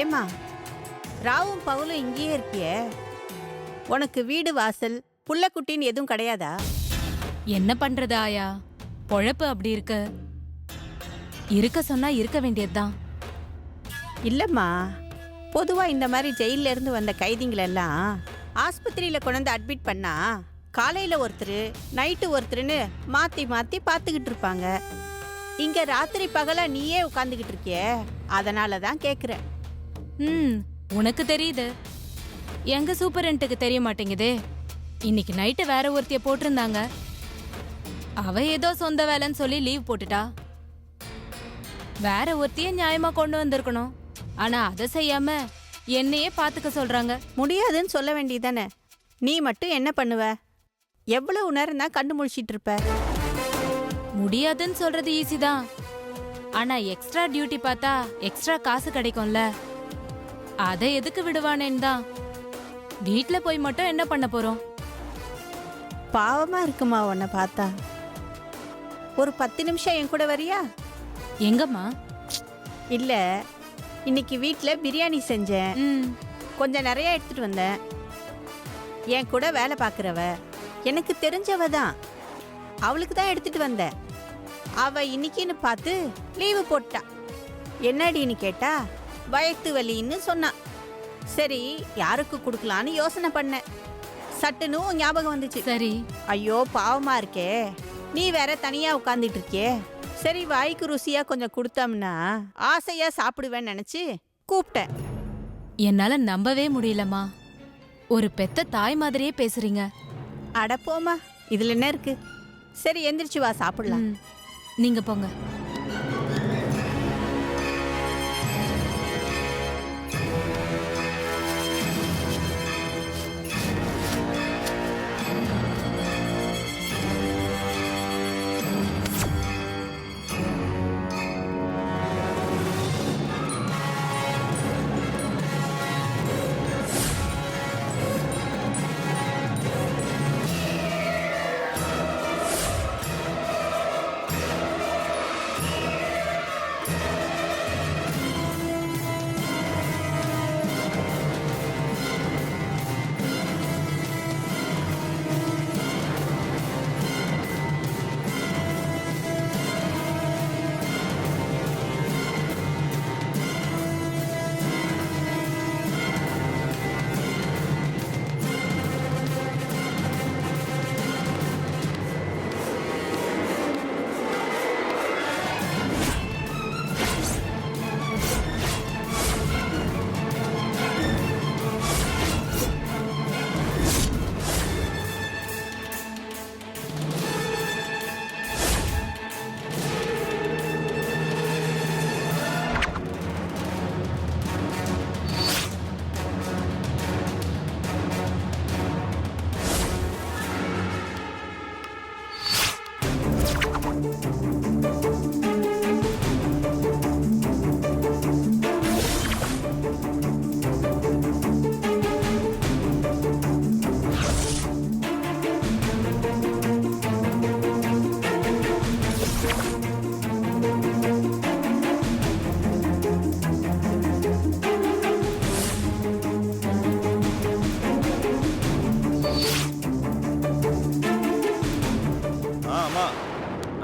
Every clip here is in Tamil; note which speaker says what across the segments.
Speaker 1: ஏம்மா, ராவும் பவுலும் இங்கேயே இருக்கியே, உனக்கு வீடு வாசல் புள்ள குட்டின்னு எதுவும் கிடையாதா?
Speaker 2: என்ன பண்றது ஆயா, பொழப்பு அப்படி இருக்கு. இருக்க சொன்னா இருக்க வேண்டியதுதான்.
Speaker 1: இல்லம்மா, பொதுவா இந்த மாதிரி ஜெயில இருந்து வந்த கைதிங்களெல்லாம் ஆஸ்பத்திரியில கொண்டு அட்மிட் பண்ணா காலையில ஒருத்தர் நைட்டு ஒருத்தருன்னு மாத்தி மாத்தி பார்த்துக்கிட்டு இருப்பாங்க. இங்க ராத்திரி பகலா நீயே உட்காந்துக்கிட்டு இருக்கியே, அதனால தான் கேக்குறேன்.
Speaker 2: உனக்கு தெரியுது, எங்க சூப்பரண்ட்டுக்கு தெரிய மாட்டேங்குதே. இன்னைக்கு நைட்டு வேற ஒருத்திய போட்டிருந்தாங்க. அவ ஏதோ சொந்த வேலைன்னு சொல்லி லீவ் போட்டுட்டா. வேற ஒருத்திய நியாயமா கொண்டு வந்திருக்கணும். ஆனா அதை செய்யாம என்னையே பாத்துக்க சொல்றாங்க.
Speaker 1: முடியாதுன்னு சொல்ல வேண்டியதானே. நீ மட்டும் என்ன பண்ணுவ? எவ்வளவு நேரம் தான் கண்டு முழிச்சிட்டு இருப்ப?
Speaker 2: முடியாதுன்னு சொல்றது ஈஸி தான். ஆனா எக்ஸ்ட்ரா டியூட்டி பார்த்தா எக்ஸ்ட்ரா காசு கிடைக்கும்ல, அதை எதுக்கு விடுவானேன்னு தான். வீட்ல போய் மட்டும் என்ன பண்ண போறோம்?
Speaker 1: பாவமா இருக்குமா உன்னை பார்த்தா. ஒரு 10 நிமிஷம் என் கூட வரியா?
Speaker 2: எங்கம்மா?
Speaker 1: இல்ல, இன்னைக்கு வீட்ல பிரியாணி செஞ்சேன். கொஞ்சம் நிறைய எடுத்துட்டு வந்தேன். என் கூட வேலை பார்க்குறவ எனக்கு தெரிஞ்சவ தான், அவளுக்கு தான் எடுத்துட்டு வந்தேன். அவ இன்னைக்குன்னு பார்த்து லீவு போட்டா. என்னடின்னு கேட்டா வயிற்று வலின்னு சொன்னா. சரி, யாருக்கு கொடுக்கலான்னு யோசனை பண்ணேன். சட்டுன்னு ஞாபகம் வந்துச்சு.
Speaker 2: சரி.
Speaker 1: ஐயோ பாவமா இருக்கே, நீ வேற தனியா உட்கார்ந்துட்டு இருக்கியே. சரி, வாய்க்கு ருசியா கொஞ்சம் கொடுத்தோம்னா ஆசையா சாப்பிடுவேன்னு நினைச்சு கூப்பிட்டேன்.
Speaker 2: என்னால நம்பவே முடியலம்மா. ஒரு பெத்த தாய் மாதிரியே பேசுறீங்க.
Speaker 1: அட போமா, இதுல என்ன இருக்கு? சரி, எந்திரிச்சு வா, சாப்பிடலாம்.
Speaker 2: நீங்க போங்க.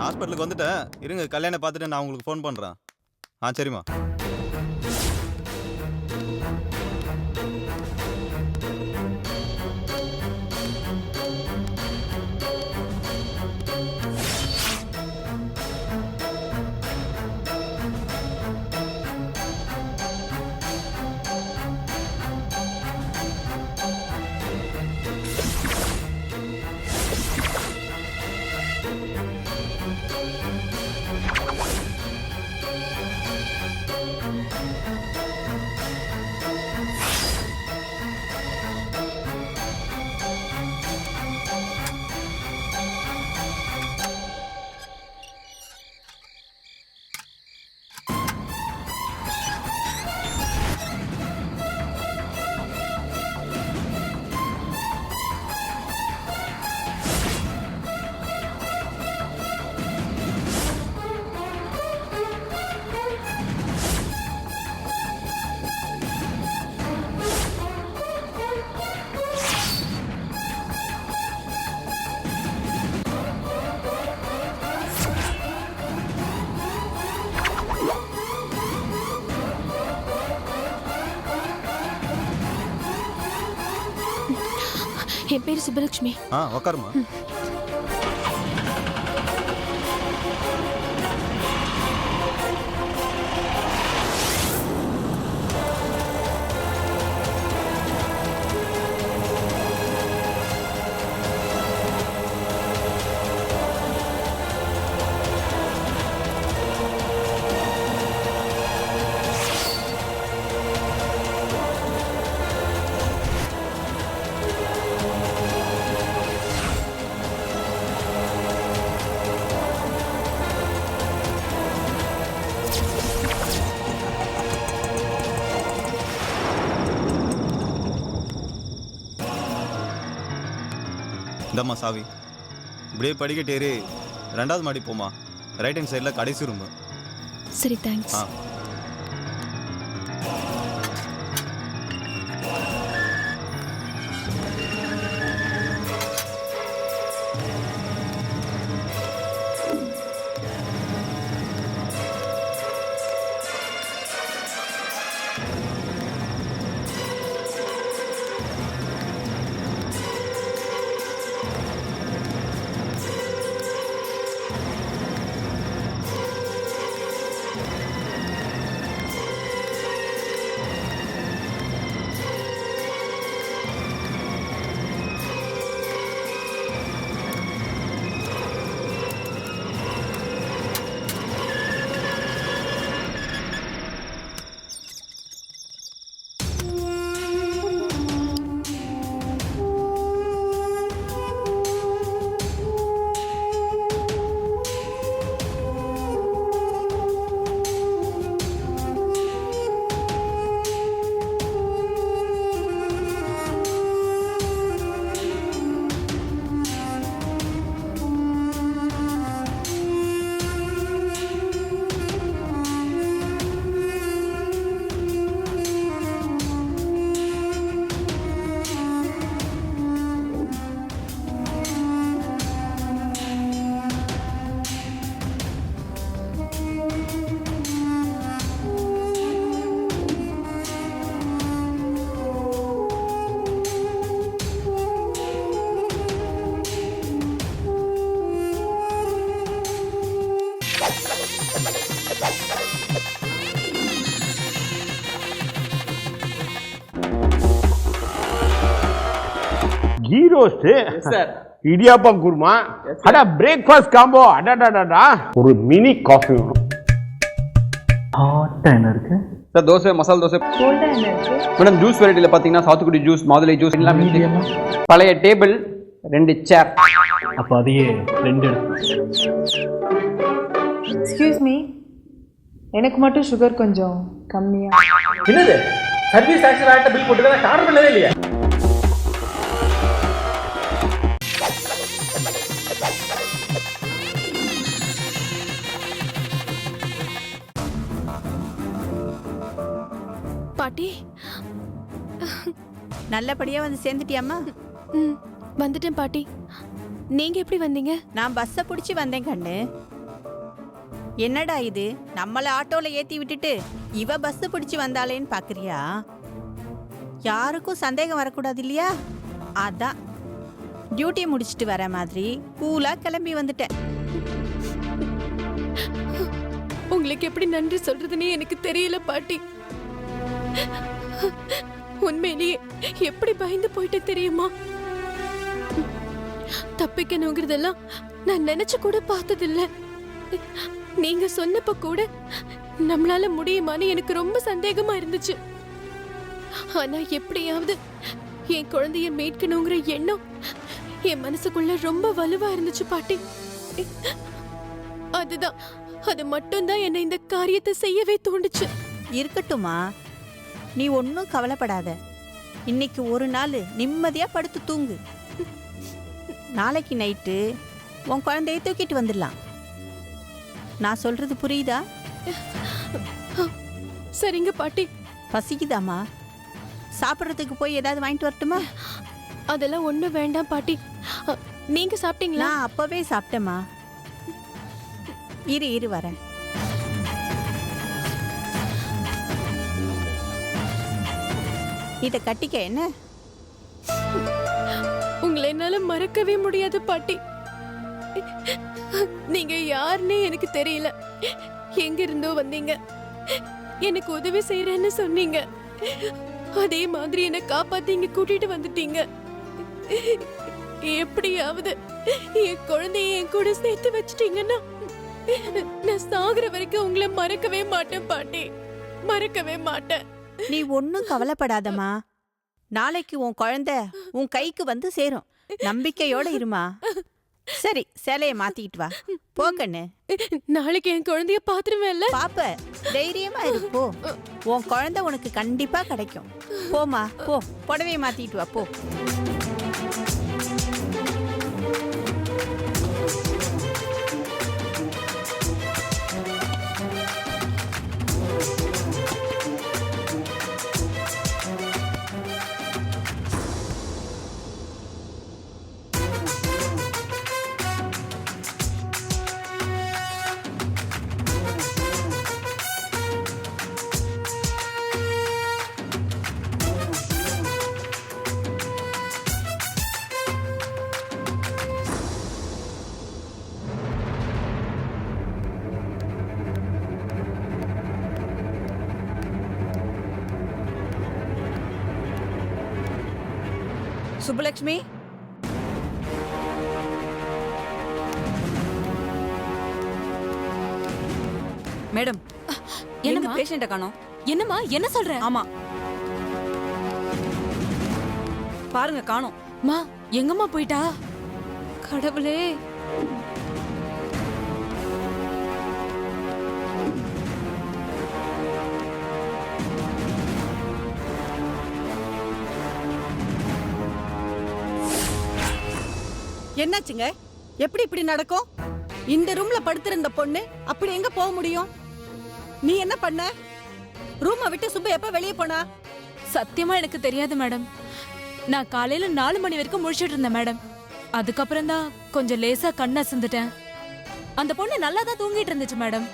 Speaker 3: ஹாஸ்பிட்டலுக்கு வந்துட்டேன், இருங்க கல்யாணம் பார்த்துட்டு நான் உங்களுக்கு ஃபோன் பண்ணுறேன். சரிம்மா.
Speaker 4: என் பேர் சுப்பலட்சுமி.
Speaker 3: உக்காருமா. இந்தம்மா சாவி. இப்படியே படிக்கட்டு ஏறி 2வது மாடி போமா. ரைட் ஹேண்ட் சைடில் கடைசி ரூமு.
Speaker 4: சரி, thanks.
Speaker 5: Ghee roast, idiyappam kurma, அடா பிரேக்ஃபாஸ்ட் காம்போ, அடடடடா ஒரு மினி காஃபி வேணும்.
Speaker 6: ஹாட்டா என்ன இருக்கு
Speaker 7: sir? Dosa, masala dosa. Madam juice வெரைட்டில பாத்தீங்கன்னா சாத்துக்குடி ஜூஸ், மாதுளை ஜூஸ் எல்லாம். பழைய டேபிள், 2 சேர்.
Speaker 6: அப்ப அதையே 2
Speaker 8: எக்ஸ்கியூஸ் மீ, எனக்கு மட்டும் சுகர் கொஞ்சம் கம்மியா.
Speaker 6: என்னது சர்வீஸ் டாக்ஸ் வேற பில் போட்டுக்க, நான் காரணம் இல்லவே இல்லையா?
Speaker 4: பாட்டி,
Speaker 1: நல்லபடியா வந்து சேர்ந்துட்டியாம்மா?
Speaker 4: வந்துட்டேன் பாட்டி. நீங்க எப்படி வந்தீங்க?
Speaker 1: நான் பஸ்ஸை பிடிச்சி வந்தேன் கண்ணு. என்னடா இது, நம்மள ஆட்டோல ஏத்தி விட்டுட்டு இவ பஸ் பிடிச்சி வந்தாளேன்னு பாக்குறியா? யாருக்கும் சந்தேகம் வரக்கூடாது இல்லையா? அதான் டியூட்டி முடிச்சிட்டு வர மாதிரி கூலா கிளம்பி வந்துட்டேன்.
Speaker 4: உங்களுக்கு எப்படி நன்றி சொல்றதுன்னே எனக்கு தெரியல பாட்டி. உண்மையிலேயே எப்படி பயந்து போயிட்டு தெரியுமா? தப்பிக்கணுங்கிறதெல்லாம் நான் நினைச்சு கூட பார்த்ததில்ல. நீங்க சொன்னப்ப கூட நம்மளால முடியுமான்னு எனக்கு ரொம்ப சந்தேகமா இருந்துச்சு. ஆனா எப்படியாவது என் குழந்தைய மீட்கணுங்கிற எண்ணம் என் மனசுக்குள்ள ரொம்ப வலுவா இருந்துச்சு பாட்டி. அதுதான், அது மட்டும்தான் என்ன இந்த காரியத்தை செய்யவே தோண்டுச்சு.
Speaker 1: இருக்கட்டுமா, நீ ஒன்னும் கவலைப்படாத. இன்னைக்கு ஒரு நாள் நிம்மதியா படுத்து தூங்கு. நாளைக்கு நைட்டு உன் குழந்தைய தூக்கிட்டு வந்துடலாம். நான் சொல்றது புரியுதா?
Speaker 4: சரிங்க பாட்டி.
Speaker 1: பசிக்குதாமா? சாப்பிட்றதுக்கு போய் ஏதாவது வாங்கிட்டு வரட்டுமா?
Speaker 4: அதெல்லாம் ஒண்ணும் வேண்டாம் பாட்டி. நீங்க சாப்பிட்டீங்களா?
Speaker 1: நான் அப்பவே சாப்பிட்டேம்மா. இரு வரேன். இத கட்டிக்க. என்ன
Speaker 4: மறக்கவே முடியாது பாட்டி. நீங்க யாருன்னே எனக்கு தெரியல. எங்க இருந்தோ வந்தீங்க, எனக்கு உதவி செய்யறேன்னு சொன்னீங்க. அதே மாதிரி என்ன காப்பாத்தி இங்க கூட்டிட்டு வந்துட்டீங்க. எப்படியாவது என் குழந்தைய என் கூட சேர்த்து வச்சிட்டீங்கன்னா நான் சாகுற வரைக்கும் உங்களை மறக்கவே மாட்டேன் பாட்டி, மறக்கவே மாட்டேன்.
Speaker 1: நீ ஒன்னும் கவலைப்படாதம்மா. நாளைக்கு உன் குழந்தை உன் கைக்கு வந்து சேரும். நம்பிக்கையோட இருமா. சரி, சேலைய மாத்திட்டு வா. போ கண்ணு.
Speaker 4: நாளைக்கு என் குழந்தைய பாத்துருவேன்ல.
Speaker 1: பாப்ப, தைரியமா இரு. போ, உன் குழந்தை உனக்கு கண்டிப்பா கிடைக்கும். போமா, போ. புடவைய மாத்திட்டு வா, போ.
Speaker 9: சுப்புலட்சுமி, மேடம்,
Speaker 2: என்னம்மா?
Speaker 9: பேஷண்ட காணோம்.
Speaker 2: என்னம்மா, என்ன சொல்ற?
Speaker 9: ஆமா, பாருங்க காணோம்.
Speaker 2: மா, எங்கம்மா போயிட்டா? கடவுளே.
Speaker 9: என்னாச்சுங்க? எப்படி இப்படி நடக்கும்? இந்த ரூம்ல படுத்திருந்த பொண்ணு அப்படி எங்க போக முடியும்? நீ என்ன பண்ண? ரூமை விட்டு சுப்பு எப்ப வெளியே போனா?
Speaker 2: சத்தியமா எனக்கு தெரியாது மேடம். நான் காலையில 4 மணி வரைக்கும் முழிச்சிட்டு இருந்தேன் மேடம். அதுக்கப்புறம் தான் கொஞ்சம் லேசா கண்ணை அசந்துட்டேன். அந்த பொண்ணு நல்லா தான் தூங்கிட்டு இருந்துச்சு மேடம்.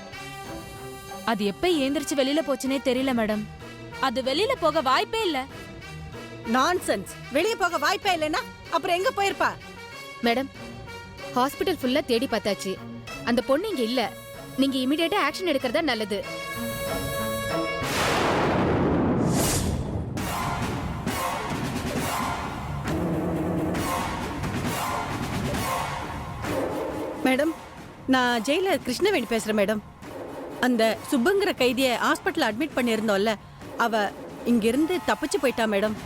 Speaker 2: அது எப்ப ஏந்திரிச்சு வெளியில போச்சுனே தெரியல மேடம். அது வெளியில போக வாய்ப்பே இல்ல.
Speaker 9: நான்சென்ஸ். வெளியே போக வாய்ப்பே இல்லைன்னா அப்புறம் எங்க போயிருப்பா?
Speaker 10: மேடம், ஹாஸ்பிடல் ஃபுல்லா தேடி பார்த்தாச்சு. அந்த பொண்ணு இங்க இல்ல. நீங்க இமிடியேட்டா ஆக்ஷன் எடுக்கிறதா நல்லது.
Speaker 9: மேடம், நான் ஜெயிலர் கிருஷ்ணவேணி பேசுறேன் மேடம். அந்த சுப்புங்கிற கைதியை ஹாஸ்பிட்டல் அட்மிட் பண்ணியிருந்தோம்ல, அவ இங்கிருந்து தப்பிச்சு போயிட்டா மேடம்.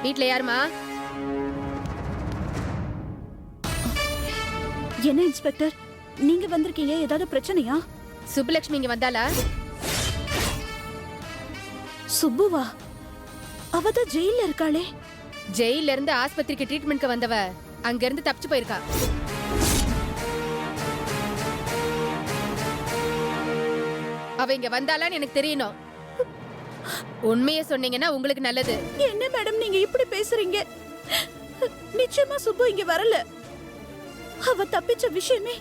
Speaker 10: வீட்ல யாருமா?
Speaker 2: என்ன இன்ஸ்பெக்டர், நீங்க வந்திருக்கீங்க, ஏதாவது பிரச்சனையா?
Speaker 10: சுப்புலட்சுமி இங்க வந்தாளா?
Speaker 2: சுப்புவா? அவதான் ஜெயில இருக்காளே.
Speaker 10: ஜெயில இருந்து ஆஸ்பத்திரிக்கு ட்ரீட்மெண்ட்க்கு வந்தவ அங்க இருந்து தப்பிச்சு போயிருக்கா. அவ இங்க வந்தாளான்னு எனக்கு தெரியணும். உண்மையை சொன்னீங்கன்னா உங்களுக்கு நல்லது.
Speaker 2: என்ன மேடம் நீங்க இப்படி பேசுறீங்க? நிச்சயமா சுப்பு இங்க வரல. அவ தப்பிச்ச விஷயமே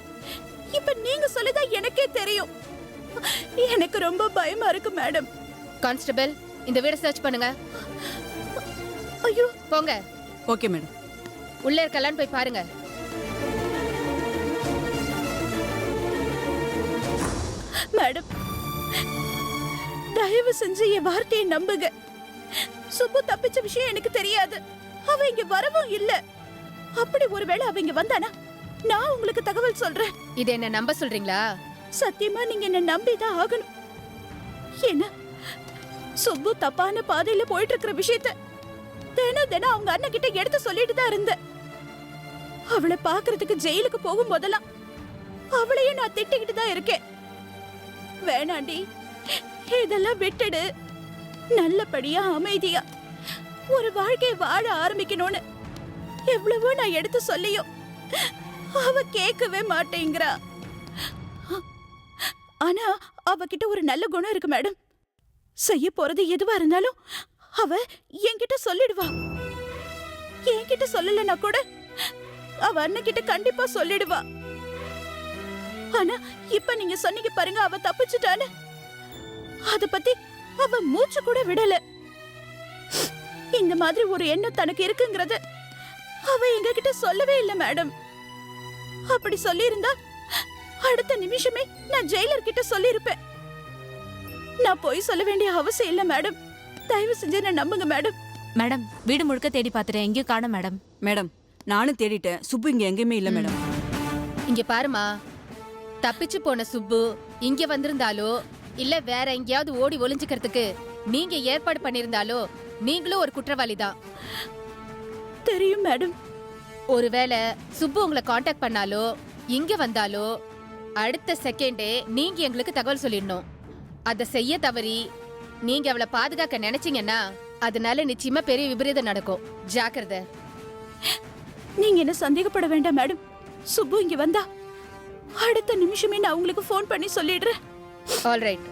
Speaker 2: இப்ப நீங்க சொல்லிதான் எனக்கே தெரியும். எனக்கு ரொம்ப பயமா இருக்கு மேடம்.
Speaker 10: கான்ஸ்டபிள், இந்த வீட சர்ச் பண்ணுங்க.
Speaker 2: ஐயோ,
Speaker 10: போங்க.
Speaker 9: Okay madam.
Speaker 10: உள்ள இருக்கலான்னு போய் பாருங்க.
Speaker 2: மேடம், தயவு செஞ்சு என் வார்த்தையை நம்புங்க. சுப்பு தப்பிச்ச விஷயம் எனக்கு தெரியாது. அவ இங்க வரவும் இல்ல. அப்படி ஒருவேளை அவ இங்க வந்தானா நான் உங்களுக்கு தகவல் சொல்றேன்.
Speaker 10: இது என்ன நம்ப சொல்றீங்களா?
Speaker 2: சத்தியமா நீங்க என்ன நம்பிதான் ஆகணும். என்ன சுப்பு தப்பான பாதையில போயிட்டு இருக்கிற விஷயத்த தினம் அவங்க அண்ணன் கிட்ட எடுத்து சொல்லிட்டு தான் இருந்த. அவளை பாக்குறதுக்கு ஜெயிலுக்கு போகும் போதெல்லாம் அவளையும் நான் திட்டிக்கிட்டு தான் இருக்கேன். வேணாண்டி, இதெல்லாம் விட்டுடு. நல்லபடியா அமைதியா ஒரு வாழ்க்கையை வாழ ஆரம்பிக்கணும்னு எவ்வளவோ நான் எடுத்து சொல்லியும் அவ கேட்கவே மாட்டேங்கிறா. ஆனா அவகிட்ட ஒரு நல்ல குணம் இருக்கு மேடம். செய்ய போறது எதுவா இருந்தாலும் அவ என்கிட்ட சொல்லிடுவா. என்கிட்ட சொல்லலன்னா கூட அவ அண்ணன் கிட்ட கண்டிப்பா சொல்லிடுவா. ஆனா இப்ப நீங்க சொன்னீங்க பாருங்க, அவ தப்பிச்சுட்டான்னு. அத பத்தி அவ மூச்சு கூட விடல. இந்த மாதிரி ஒரு எண்ணம் தனக்கு இருக்குங்கிறது அவ எங்க கிட்ட சொல்லவே இல்லை மேடம். அப்படி சொல்லி இருந்தா அடுத்த நிமிஷமே நான் ஜெயிலர் கிட்ட சொல்லிருப்பேன். நான் போய் சொல்ல வேண்டிய அவசியம் இல்ல மேடம். தயவு செஞ்சு என்ன நம்புங்க மேடம்.
Speaker 11: மேடம், வீடு முழுக்க தேடி பார்த்துட்டேன், எங்கேயும் காணோம் மேடம்.
Speaker 9: மேடம், நானும் தேடிட்டேன். சுப்பு இங்க எங்கேயுமே இல்ல மேடம்.
Speaker 10: இங்க பாருமா, தப்பிச்சு போன சுப்பு இங்க வந்திருந்தாலோ இல்ல வேற எங்கேயாவது ஓடி ஒளிஞ்சுக்கிறதுக்கு நீங்க ஏற்பாடு பண்ணிருந்தாலோ நீங்களும் ஒரு குற்றவாளி தான்.
Speaker 2: தெரியும் மேடம்.
Speaker 10: ஒருவேளை சுப்பு உங்களை காண்டாக்ட் பண்ணாலோ இங்க வந்தாலோ அடுத்த செகண்டே நீங்க எங்களுக்கு தகவல் சொல்லிடணும். அதை செய்ய தவறி நீங்க அவளை பாதுகாக்க நினைச்சீங்கன்னா அதனால நிச்சயமா பெரிய விபரீதம் நடக்கும். ஜாக்கிரதை.
Speaker 2: நீங்க என்ன சந்தேகப்பட வேண்டாம் மேடம். சுப்பு இங்க வந்தா அடுத்த நிமிஷமே நான் உங்களுக்கு ஃபோன் பண்ணி சொல்லிடுறேன்.
Speaker 10: All right.